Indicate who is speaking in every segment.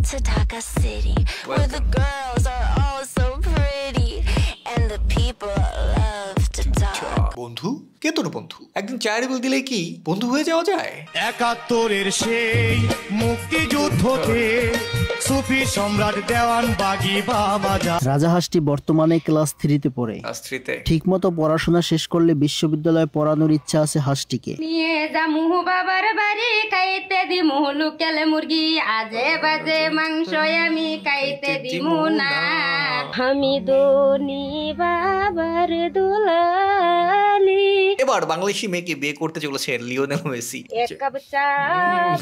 Speaker 1: to Dhaka City, where the girls are all so pretty and the people love to talk.
Speaker 2: বন্ধু কে তোর বন্ধু? একদিন চায়ের বিল দিলে কি বন্ধু হয়ে যাওয়া যায়?
Speaker 3: ৭১-এর সেই মুক্তিযুদ্ধতে সুফি সম্রাট দেওয়ান বাগি বাবা যা।
Speaker 4: রাজাহাঁসটি বর্তমানে ক্লাস 3-তে পড়ে। ঠিকমতো পড়াশোনা শেষ করলে বিশ্ববিদ্যালয়ে পড়ানোর ইচ্ছা আছে হাঁসটিকে।
Speaker 5: নিয়ে যামু বাবার বাড়ি, খাইতে দিমু লোকাল মুরগি, আজে বাজে মাংস আমি খাইতে দিমু না। আমি দনি বাবার দুলালি।
Speaker 2: এবার বাংলাদেশি মেয়েকে বিয়ে করতে চলেছে লিওনেল মেসি।
Speaker 5: এক কাপ চা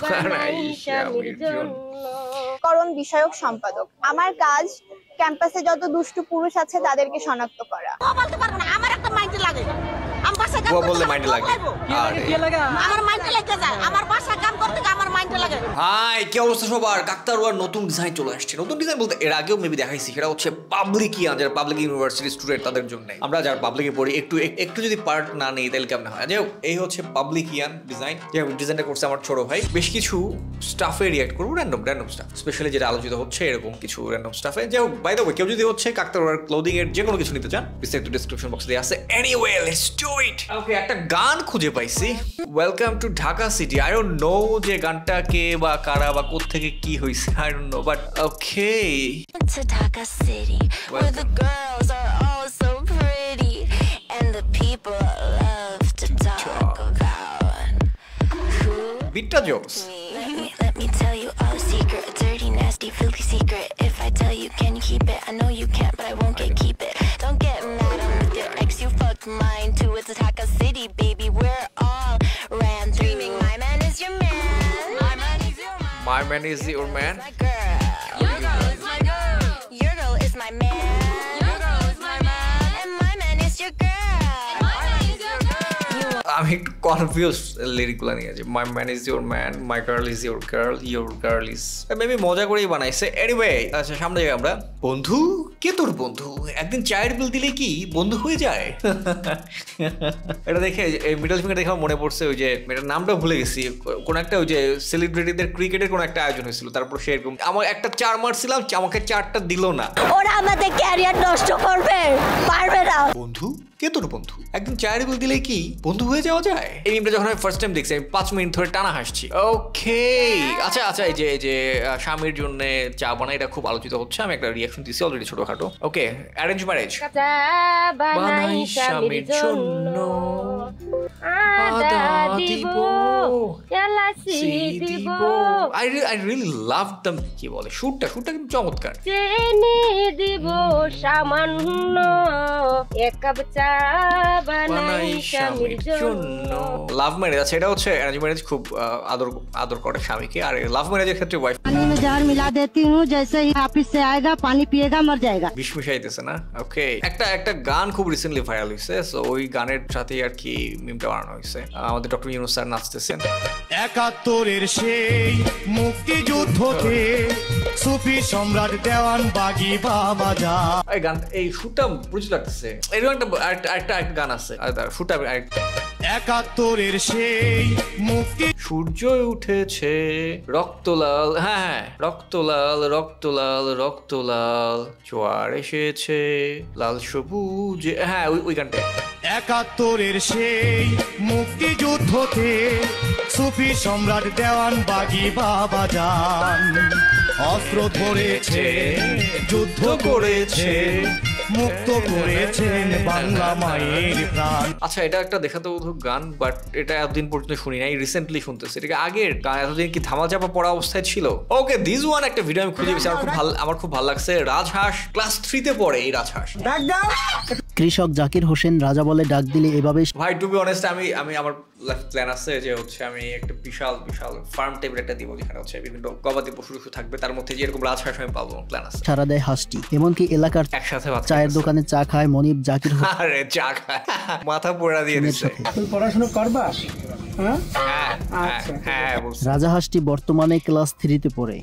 Speaker 5: বানাই স্বামীর জন্য।
Speaker 6: করণ বিষয়ক সম্পাদক। আমার কাজ ক্যাম্পাসে যত দুষ্টু পুরুষ আছে তাদেরকে শনাক্ত করা।
Speaker 7: বলতে পারবো না, আমার একটা মাইন্ড লাগে। আমার বাসা কাম
Speaker 2: বললে মাইন্ড লাগে।
Speaker 7: আমার মাইন্ড লাগে যায়। আমার বাসা কাম করতে আমার মাইন্ড লাগে।
Speaker 2: হাই, কি অবস্থা সবার? কাকতাড়ুয়ার নতুন ডিজাইন চলে আসছে। নতুন ডিজাইন বলতে এর আগেও মেবি দেখাইছি, সেটা হচ্ছে পাবলিকিয়ান, যারা পাবলিক ইউনিভার্সিটি স্টুডেন্ট তাদের জন্য। আমরা যারা পাবলিকে পড়ি একটু যদি পার্ট না নেই তাহলে কেমন হয়? যাই হোক, এই হচ্ছে পাবলিকিয়ান ডিজাইন। যে ডিজাইনটা করছে আমার ছোট ভাই। বেশ কিছু স্টাফে রিঅ্যাক্ট করবো, র্যান্ডম স্টাফ, স্পেশালি যেটা আলোচিত হচ্ছে এরকম কিছু র্যান্ডম স্টাফে। যাই হোক, বাই দ্য ওয়ে, কেউ যদি হচ্ছে কাকতাড়ুয়ার ক্লোদিং এর যে কোনো কিছু নিতে চান, বিস্তারিত ডেসক্রিপশন বক্সে দেওয়া আছে। Anyway, let's do it. Okay, একটা গান খুঁজে পাইছি, welcome to Dhaka city. I don't know যে গানটা কে বা কারা বা কোত্থেকে কি হইছে, I don't know, but okay.
Speaker 1: To Dhaka City, where the girls are all so pretty and the people love to talk about who
Speaker 2: বিটটা জোস।
Speaker 1: Let me tell you all a secret, a dirty, nasty, filthy secret. If I tell you, can you keep it? I know you can't, but I won't keep it. Don't get mad, I'm with your ex, you fucked mine too. It's Dhaka City, baby, we're all ran dreaming. My man is your man. My man is your man.
Speaker 2: My man is your man.
Speaker 1: My girl. Your girl is my girl. Your girl is my man. Your girl is my man. And my man is your girl. My man is your girl.
Speaker 2: আমি একটু confuse লিরিকগুলো নিয়ে আছি। মাই man is your man, my girl is your girl is, maybe মজা করেই বানাইছে। Anyway, আচ্ছা, সামনে যাই আমরা। বন্ধু কে তোর বন্ধু? একদিন চায়ের বিল দিলে কি বন্ধু হয়ে যায়? এটা দেখে মিডল ফিঙ্গার দেখে আমার মনে পড়ছে, ওই যে এটার নামটা ভুলে গেছি, কোন একটা ওই যে সেলিব্রিটিদের ক্রিকেটের কোন একটা আয়োজন হয়েছিল, তারপর সেরকম আমার একটা 4 মারছিলাম, আমাকে 4টা দিল না।
Speaker 5: ওরা আমাদের ক্যারিয়ার নষ্ট করবে, পারবে না।
Speaker 2: বন্ধু কে তোর বন্ধু? একদিন চায়ের বিল দিলে কি বন্ধু হয়ে যাওয়া যায়? এই মিমটা যখন আমি ফার্স্ট টাইম দেখছি, আমি 5 মিনিট ধরে টানা হাসছি। ওকে, আচ্ছা, এই যে স্বামীর জন্য চা বানাই, এটা খুব আলোচিত হচ্ছে। আমি একটা রিয়াকশন দিছি অলরেডি ছোটখাটো। ওকে, অ্যারেঞ্জ ম্যারেজ।
Speaker 5: চা বানাই স্বামীর জন্য, আদা দিব, এলাচি দিব।
Speaker 2: I really love them। কি বলে, শুটটা কিন্তু চমৎকার।
Speaker 5: চিনি দিব সামান্য, এক কাপ চা বানাই স্বামীর জন্য।
Speaker 2: লাভ ম্যারেজ, আচ্ছা, এটা হচ্ছে অ্যারেঞ্জ ম্যারেজ, খুব আদর করে স্বামীকে। আর লাভ ম্যারেজের ক্ষেত্রে ওয়াইফ
Speaker 8: पानी में जहर मिला देती हूँ, जैसे ही ऑफिस से आएगा पानी पिएगा मर जाएगा।
Speaker 2: বিষ মিশাইতেছে না। ওকে, একটা গান খুব রিসেন্টলি ভাইরাল হয়েছে, সো ওই গানের সাথে আর কি মিমটা বানানো হয়েছে। আমাদের ডক্টর ইউনূস স্যার নাচতেছেন।
Speaker 3: ৭১-এর সেই মুক্তিযুদ্ধতে সুফি সম্রাট দেওয়ান বাগি বাবা যা।
Speaker 2: এই গান, এই সুরটা পরিচিত লাগতেছে। এরকম একটা গান আছে, সুরটা
Speaker 3: ৭১-এর সেই মুক্তি।
Speaker 2: সূর্য উঠেছে রক্তলাল, হ্যাঁ, রক্তলাল, জোয়ার এসেছে লাল সবুজ, হ্যাঁ, ওই গানটা।
Speaker 3: ৭১-এর সেই মুক্তিযুদ্ধতে সুফি সম্রাট দেওয়ান বাগি বাবা যান। অস্ত্র ধরেছে, যুদ্ধ করেছে, মুক্ত করেছেন বাংলা মায়ের প্রাণ।
Speaker 2: আচ্ছা, এটা একটা দেখাতবোধক গান, বাট এটা এতদিন পর্যন্ত শুনি নাই, রিসেন্টলি শুনতেছি। এটা আগের গান, এতদিন কি ধামাল চাপা পড়া অবস্থায় ছিল? ওকে, দিস ওয়ান একটা ভিডিও আমি খুঁজে পেয়েছি, আমার খুব ভালো লাগছে। রাজহাঁস ক্লাস 3-তে পড়ে। এই রাজহাঁস,
Speaker 4: কৃষক জাকির হোসেন রাজা বলে ডাক দিলে এভাবে।
Speaker 2: ভাই, টু বি অনেস্ট, আমি আমার প্ল্যান আছে যে হচ্ছে আমি একটা বিশাল ফার্ম টাইপের একটা দিব, যেখানে হচ্ছে বিভিন্ন গবাদি পশু থাকবে, তার মধ্যে যেরকম রাজহাঁস আমি পাবো, প্ল্যান আছে।
Speaker 4: সারা দেয় হাঁসটি, এমনকি এলাকার
Speaker 2: একসাথে
Speaker 4: চায়ের দোকানে চা খায় মনিব জাকির।
Speaker 2: আরে চা খায়, মাথা পোড়া দিয়ে দিচ্ছে।
Speaker 8: পড়াশোনা করবা?
Speaker 4: রাজাহাঁসটি বর্তমানে ক্লাস 3-তে পড়ে।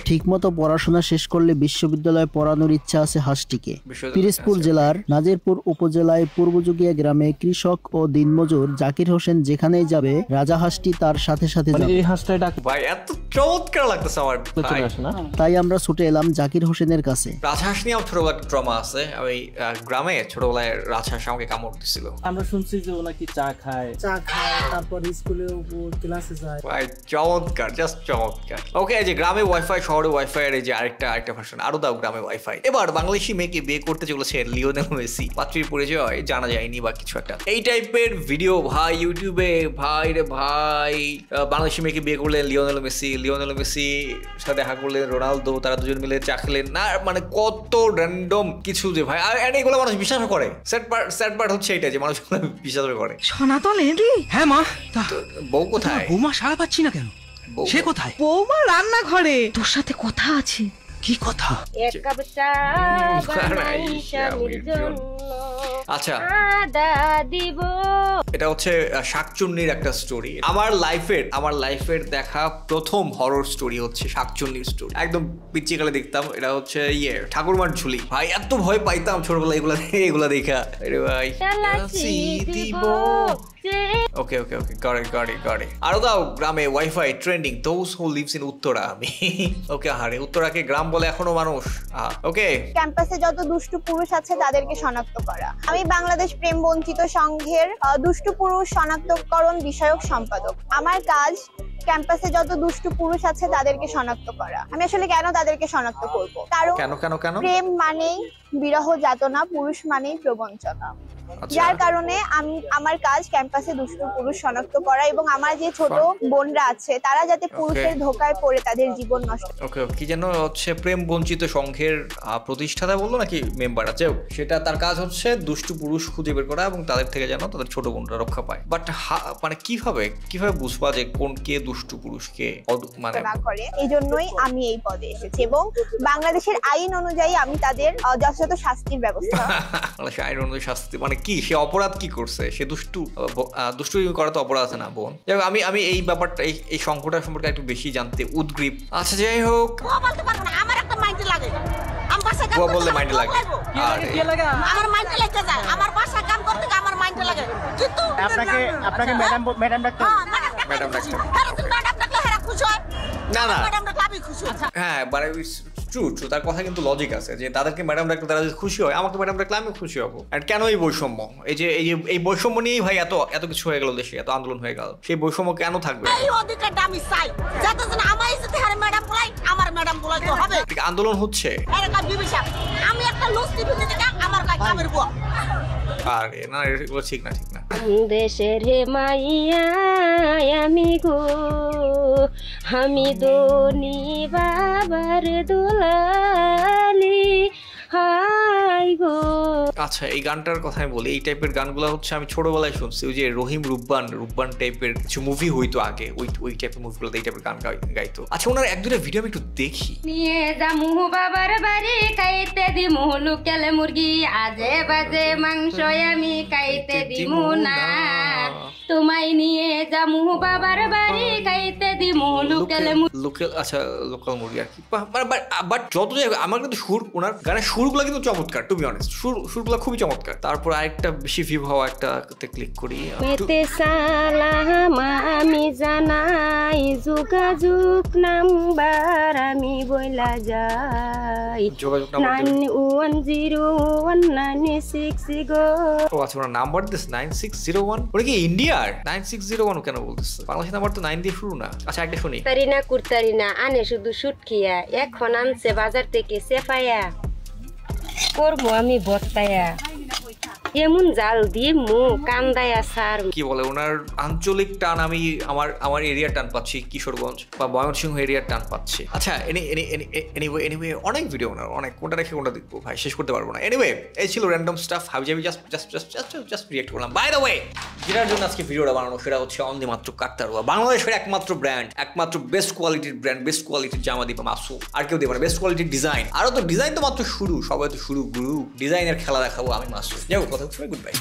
Speaker 4: ঠিকমতো পড়াশোনা শেষ করলে বিশ্ববিদ্যালয়ে পড়ানোর ইচ্ছা আছে হাঁসটিকে। পিরোজপুর জেলার নাজিরপুর উপজেলায় পূর্বযুগীয় গ্রামে কৃষক ও দিনমজুর জাকির হোসেন যেখানেই যাবে রাজাহাঁসটি তার সাথে সাথে যাবে।
Speaker 2: ভাই এত চমৎকার লাগতেছে আমার,
Speaker 4: তাই আমরা ছুটে এলাম জাকির হোসেনের কাছে।
Speaker 2: রাজহাঁস নিয়ে আমার ছোটবেলায় একটা ট্রমা আছে। আমি গ্রামে ছোটবেলায় রাজহাঁস আমাকে কামড় দিছিল।
Speaker 9: আমরা শুনছি যে ও নাকি চা খায়, তারপর স্কুলেও ক্লাসে যায়।
Speaker 2: ভাই চমৎকার, জাস্ট চমৎকার। ওকে, এই যে গ্রামে ওয়াইফাই, শহরে ওয়াইফাই এর এই যে আরেকটা ভার্সন, আরো দাও গ্রামে ওয়াইফাই। এবার বাংলাদেশি মেয়েকে বিয়ে করতে চলেছে লিওনেল মেসি। পাত্রীর পরিচয় জানা যায়নি বা কিছু একটা এই টাইপের ভিডিও ভাই ইউটিউবে। ভাই রে ভাই, বাংলাদেশি মেয়েকে বিয়ে করলেন লিওনেল মেসি, লিওনেল মেসি সাথে দেখা করলেন রোনালদো, তারা দুজন মিলে চা খেলেন না, মানে কত র্যান্ডম কিছু যে ভাই। আর এগুলো মানুষ বিশ্বাস করে। স্যাড পার্ট হচ্ছে এইটা যে মানুষ বিশ্বাস করে।
Speaker 10: সনাতন এন্ট্রি। হ্যাঁ মা,
Speaker 2: বউ কোথায়?
Speaker 10: বৌমা সারা পাচ্ছি না কেন? সে কোথায়? বৌমা রান্না ঘরে। তোর সাথে কথা আছে। কি কথা?
Speaker 5: এক কাপ চা বানাই স্বামীর জন্য।
Speaker 2: আচ্ছা,
Speaker 5: আদা দিব।
Speaker 2: এটা হচ্ছে শাকচুন্নির একটা স্টোরি। আমার লাইফের দেখা প্রথম হরর স্টোরি হচ্ছে শাকচুন্নির স্টোরি। একদম পিচ্চিকালে দেখতাম। এটা হচ্ছে ঠাকুরমার ঝুলি। ভাই এত ভয় পাইতাম ছোটবেলায় এগুলা দেখা। আরে ভাই দিব। ওকে ওকে ওকে, গড়ে আরো দাও গ্রামে wifi trending, those who lives in Uttara. আমি ওকে, আরে উত্তরাকে গ্রাম বলে এখনো মানুষ। ওকে,
Speaker 6: ক্যাম্পাসে যত দুষ্টু পুরুষ আছে তাদেরকে শনাক্ত করা। আমি বাংলাদেশ প্রেম বঞ্চিত সংঘের দুষ্টু পুরুষ শনাক্তকরণ বিষয়ক সম্পাদক। আমার কাজ ক্যাম্পাসে যত দুষ্টু পুরুষ আছে তাদেরকে শনাক্ত করা। আমি আসলে কেন তাদেরকে শনাক্ত করব? কারণ প্রেম মানেই বিরহ যাতনা, পুরুষ মানেই প্রবঞ্চনা। যার কারণে আমার কাজ ক্যাম্পাসে দুষ্টু পুরুষ শনাক্ত করা এবং আমার যে ছোট বোনরা আছে তারা যাতে পুরুষের ধোকায় পড়ে তাদের জীবন নষ্ট।
Speaker 2: ওকে, কি যেন হচ্ছে প্রেম বঞ্চিত সংঘের প্রতিষ্ঠাতা বললো নাকি মেম্বার আছে, সেটা তার কাজ হচ্ছে দুষ্টু পুরুষ খুঁজে বের করা এবং তাদের থেকে যেন তাদের ছোট বোনরা রক্ষা পায়। বাট মানে কিভাবে বুঝবা যে কোন কে দুষ্টু পুরুষকে মানে
Speaker 6: করে? এই জন্যই আমি এই পদে এসেছি এবং বাংলাদেশের আইন অনুযায়ী আমি তাদের যথাযথ শাস্তির ব্যবস্থা।
Speaker 2: আইন অনুযায়ী শাস্তি মানে কি? সে অপরাধ কি করছে? সে দুষ্টু করা তো অপরাধ আছে না বোন? আমি এই ব্যাপারটা এই সংকটটা সম্পর্কে একটু বেশি জানতে উদ্গ্রীব। আচ্ছা যাই হোক,
Speaker 7: আমার একটা মাইন্ড লাগে।
Speaker 2: বললে মাইন্ড লাগে।
Speaker 7: আমার মাইন্ড লাগে যায়। আমার বাসা কাম করতে আমার মাইন্ড লাগে। কিন্তু
Speaker 9: আপনাকে ম্যাডাম ডাক্তার।
Speaker 2: না হ্যাঁ, মানে ট্রু তার কথা কিন্তু লজিক আছে যে তাদেরকে ম্যাডাম ডাকলে তারা যদি খুশি হয়, আমাকে ম্যাডাম ডাকলে আমি খুশি হবো। আর কেন এই বৈষম্য? এই বৈষম্য নিয়েই ভাই এত কিছু হয়ে গেল দেশে, এত আন্দোলন হয়ে গেল। সেই বৈষম্য কেন থাকবে?
Speaker 7: এই অধিকারটা আমি চাই, যাতে আমার সাথে ম্যাডাম বলাই, আমার ম্যাডাম বলাই তো হবে।
Speaker 2: আন্দোলন হচ্ছে
Speaker 7: আমি একটা লুজ টিভি থেকে আমার কামের বুয়া।
Speaker 2: আরে না, এগুলো ঠিক না।
Speaker 5: দেশের হে মাইয়া আমি গো, আমি দোনি বাবার দুলালি হাই গো।
Speaker 2: আচ্ছা, এই গানটার কথা আমি বলি। এই টাইপের গানগুলো হচ্ছে আমি ছোটবেলায় শুনছি। ওই যে রহিম রুব্বান টাইপের কিছু মুভি হইতো আগে, ওই টাইপের মুভিগুলোতে এই টাইপের গান গাইতো। আচ্ছা, ওনার এক দুটা ভিডিও আমি একটু দেখি।
Speaker 5: নিয়ে যামু বাবার বাড়ি, খাইতে দিমু লুকেল মুরগি, আজে বাজে মাংস আমি খাইতে দিমু না। তোমায় নিয়ে যামু বাবার বাড়ি, খাইতে দিমু লোকাল
Speaker 2: মুরগি আর কি। বাট যত যাই আমার কিন্তু ওনার গানের সুরগুলো কিন্তু চমৎকার। টু বি অনেস্ট, সুরগুলো খুবই চমৎকার। তারপর আরেকটা বেশি ভিউ হওয়া একটাতে ক্লিক করি।
Speaker 5: মেতে সালাম আমি জানাই, যোগাযোগ নাম্বার আমি বইলা যাই, 910196 গো।
Speaker 2: ও আচ্ছা, ওনার নাম্বার দিস 9601। ওটা কি ইন্ডিয়ার? 9601 কেন বলতেছে? বাংলাদেশের নাম্বার তো 9 দিয়ে শুরু না। আচ্ছা, একটা শুনি।
Speaker 5: তারিনা কুরতারিনা আনে শুধু শুটকিয়া, এখন আনছে বাজার থেকে সেফায়া, করবো আমি বত্তায়া, এমন জাল দিয়ে কান্দায়া সার।
Speaker 2: কি বলে ওনার আঞ্চলিক টান আমি আমার এরিয়ার টান পাচ্ছি, কিশোরগঞ্জ বা ময়মনসিংহ এরিয়ার টান পাচ্ছি। আচ্ছা, এনিওয়ে অনেক ভিডিও ওনার, অনেক কোনটা রেখে কোনটা দেখবো ভাই, শেষ করতে পারবো না। এনিওয়ে এই ছিল র্যান্ডম স্টাফ, হাবিজাবি জাস্ট রিয়েক্ট করলাম। বাই দ্য ওয়ে, যেটার জন্য আজকে ভিডিওটা বানানো সেটা হচ্ছে অন্দিমাত্র কাকতাড়ুয়া, বাংলাদেশের একমাত্র ব্র্যান্ড, একমাত্র বেস্ট কোয়ালিটির ব্র্যান্ড, বেস্ট কোয়ালিটির জামা দিবা মাসুম, আর কেউ দেবে না। বেস্ট কোয়ালিটির ডিজাইন, আরো তো ডিজাইন তো মাত্র শুরু, সবাই তো শুরু গুরু, ডিজাইনের খেলা দেখাবো আমি মাসুম। যাই হোক, কথা গুড বাই।